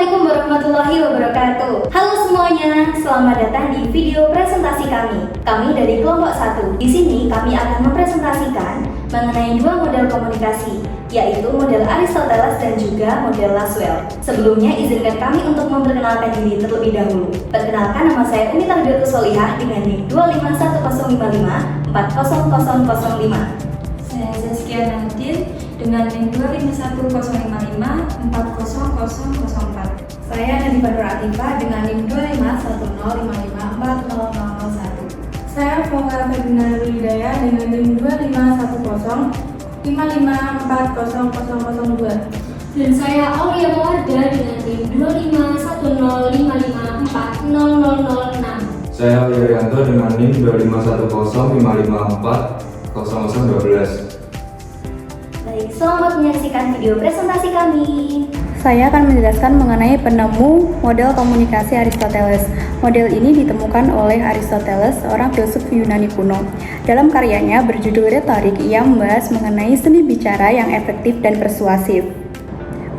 Assalamualaikum warahmatullahi wabarakatuh. Halo semuanya, selamat datang di video presentasi kami. Kami dari kelompok 1. Di sini kami akan mempresentasikan mengenai dua model komunikasi, yaitu model Aristoteles dan juga model Lasswell. Sebelumnya izinkan kami untuk memperkenalkan diri terlebih dahulu. Perkenalkan, nama saya Umi Tarbiatus Solihah dengan NIM 25155400005. Saya Zaskia Nadir dengan NIM 25105540004. Saya Nadifa Nur Atifah dengan NIM 25105554001. Saya Fauka Ferdinand Hidayah dengan NIM 25105540002. Dan saya Aulia Mawarda dengan NIM 25105540006. Saya Wirianto dengan NIM 25105540012. Baik, selamat menyaksikan video presentasi kami. Saya akan menjelaskan mengenai penemu model komunikasi Aristoteles. Model ini ditemukan oleh Aristoteles, seorang filsuf Yunani kuno. Dalam karyanya berjudul Retorik, ia membahas mengenai seni bicara yang efektif dan persuasif.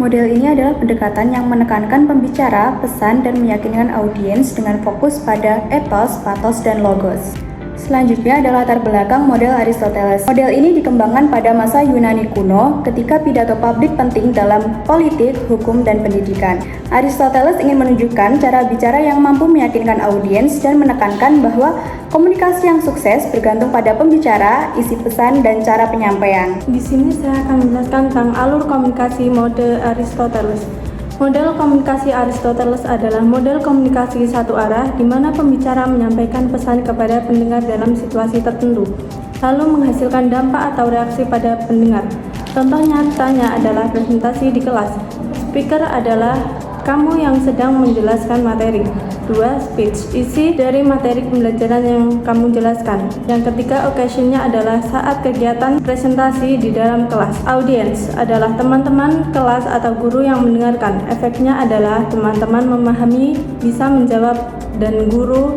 Model ini adalah pendekatan yang menekankan pembicara, pesan, dan meyakinkan audiens dengan fokus pada ethos, pathos, dan logos. Selanjutnya adalah latar belakang model Aristoteles. Model ini dikembangkan pada masa Yunani kuno ketika pidato publik penting dalam politik, hukum, dan pendidikan. Aristoteles ingin menunjukkan cara bicara yang mampu meyakinkan audiens dan menekankan bahwa komunikasi yang sukses bergantung pada pembicara, isi pesan, dan cara penyampaian. Di sini saya akan menjelaskan tentang alur komunikasi model Aristoteles. Model komunikasi Aristoteles adalah model komunikasi satu arah di mana pembicara menyampaikan pesan kepada pendengar dalam situasi tertentu, lalu menghasilkan dampak atau reaksi pada pendengar. Contoh nyatanya adalah presentasi di kelas. Speaker adalah kamu yang sedang menjelaskan materi. 2. Speech, isi dari materi pembelajaran yang kamu jelaskan. Yang ketiga, occasion-nya adalah saat kegiatan presentasi di dalam kelas. Audience adalah teman-teman kelas atau guru yang mendengarkan. Efeknya adalah teman-teman memahami, bisa menjawab, dan guru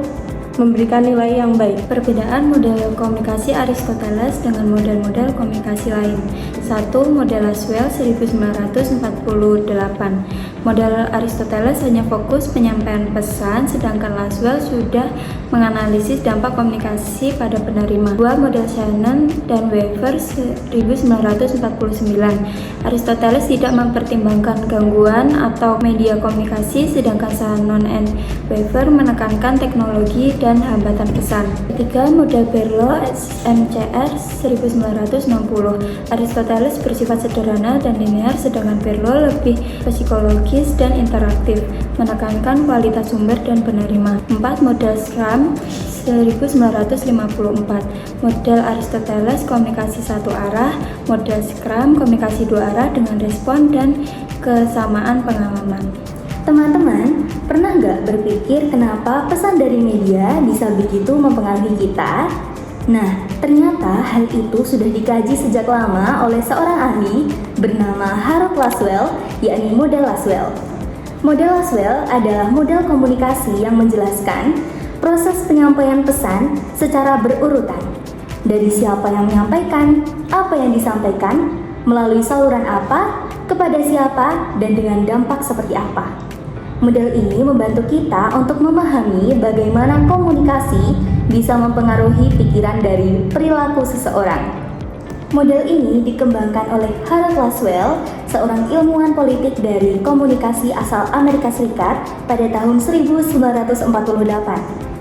memberikan nilai yang baik. Perbedaan model komunikasi Aristoteles dengan model-model komunikasi lain. 1. Model Lasswell 1948. Model Aristoteles hanya fokus penyampaian pesan, sedangkan Lasswell sudah menganalisis dampak komunikasi pada penerima. 2. Model Shannon dan Weaver 1949. Aristoteles tidak mempertimbangkan gangguan atau media komunikasi, sedangkan Shannon and Weaver menekankan teknologi dan hambatan pesan. 3. Model Berlo MCR 1960. Aristoteles bersifat sederhana dan linear, sedangkan Berlo lebih psikologis dan interaktif, menekankan kualitas sumber dan penerima. 4. Model Scrum 1954. Model Aristoteles komunikasi satu arah, model Scrum komunikasi dua arah dengan respon dan kesamaan pengalaman. Teman-teman, pernah nggak berpikir kenapa pesan dari media bisa begitu mempengaruhi kita? Nah, ternyata hal itu sudah dikaji sejak lama oleh seorang ahli bernama Harold Lasswell, yakni model Lasswell. Model Lasswell adalah model komunikasi yang menjelaskan proses penyampaian pesan secara berurutan. Dari siapa yang menyampaikan, apa yang disampaikan, melalui saluran apa, kepada siapa, dan dengan dampak seperti apa. Model ini membantu kita untuk memahami bagaimana komunikasi bisa mempengaruhi pikiran dari perilaku seseorang. Model ini dikembangkan oleh Harold Lasswell, seorang ilmuwan politik dari komunikasi asal Amerika Serikat pada tahun 1948,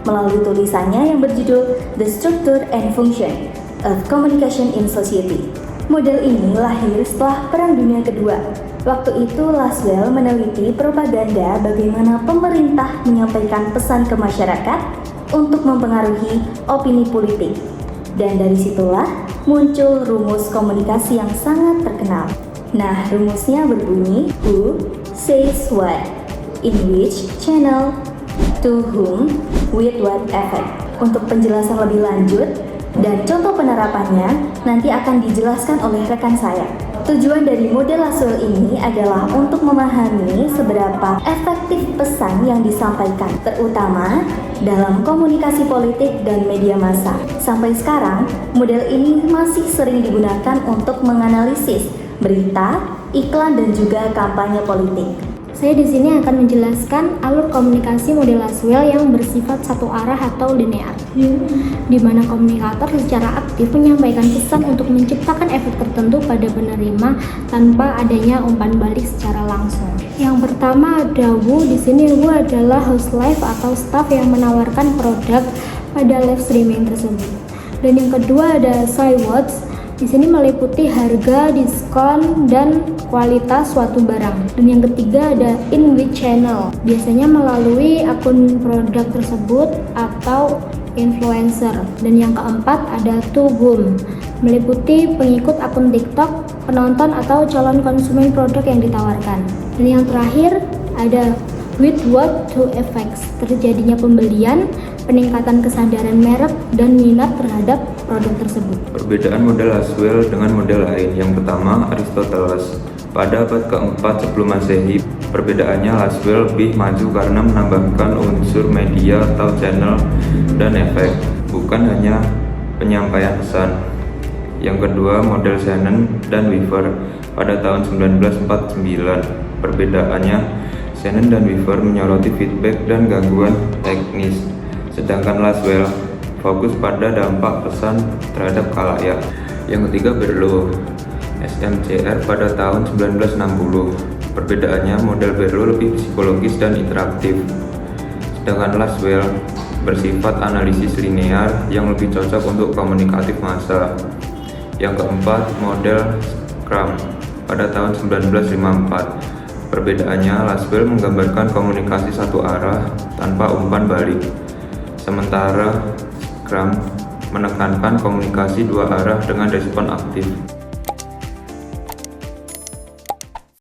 melalui tulisannya yang berjudul The Structure and Function of Communication in Society. Model ini lahir setelah Perang Dunia Kedua. Waktu itu Lasswell meneliti propaganda bagaimana pemerintah menyampaikan pesan ke masyarakat untuk mempengaruhi opini politik. Dan dari situlah muncul rumus komunikasi yang sangat terkenal. Nah, rumusnya berbunyi who says what, in which channel, to whom, with what effect. Untuk penjelasan lebih lanjut dan contoh penerapannya nanti akan dijelaskan oleh rekan saya. Tujuan dari model Lasswell ini adalah untuk memahami seberapa efektif pesan yang disampaikan, terutama dalam komunikasi politik dan media massa. Sampai sekarang, model ini masih sering digunakan untuk menganalisis berita, iklan, dan juga kampanye politik. Saya di sini akan menjelaskan alur komunikasi model Laswell yang bersifat satu arah atau linear, di mana komunikator secara aktif menyampaikan pesan untuk menciptakan efek tertentu pada penerima tanpa adanya umpan balik secara langsung. Yang pertama ada Wu. Di sini Wu adalah host live atau staff yang menawarkan produk pada live streaming tersebut. Dan yang kedua ada Cywords. Di sini meliputi harga, diskon, dan kualitas suatu barang. Dan yang ketiga ada in-which channel, biasanya melalui akun produk tersebut atau influencer. Dan yang keempat ada to whom, meliputi pengikut akun TikTok, penonton atau calon konsumen produk yang ditawarkan. Dan yang terakhir ada with what to effects, terjadinya pembelian, peningkatan kesadaran merek, dan minat terhadap produk tersebut. Perbedaan model Laswell dengan model lain. Yang pertama, Aristoteles. Pada abad keempat sebelum Masehi, perbedaannya Laswell lebih maju karena menambahkan unsur media atau channel dan efek, bukan hanya penyampaian pesan. Yang kedua, model Shannon dan Weaver pada tahun 1949. Perbedaannya, Shannon dan Weaver menyoroti feedback dan gangguan teknis, sedangkan Laswell fokus pada dampak pesan terhadap khalayak. Yang ketiga, Berlow, SMCR pada tahun 1960. Perbedaannya, model Berlow lebih psikologis dan interaktif, sedangkan Laswell bersifat analisis linear yang lebih cocok untuk komunikatif massa. Yang keempat, model Scrum pada tahun 1954. Perbedaannya, Laswell menggambarkan komunikasi satu arah tanpa umpan balik, sementara Scrum menekankan komunikasi dua arah dengan respon aktif.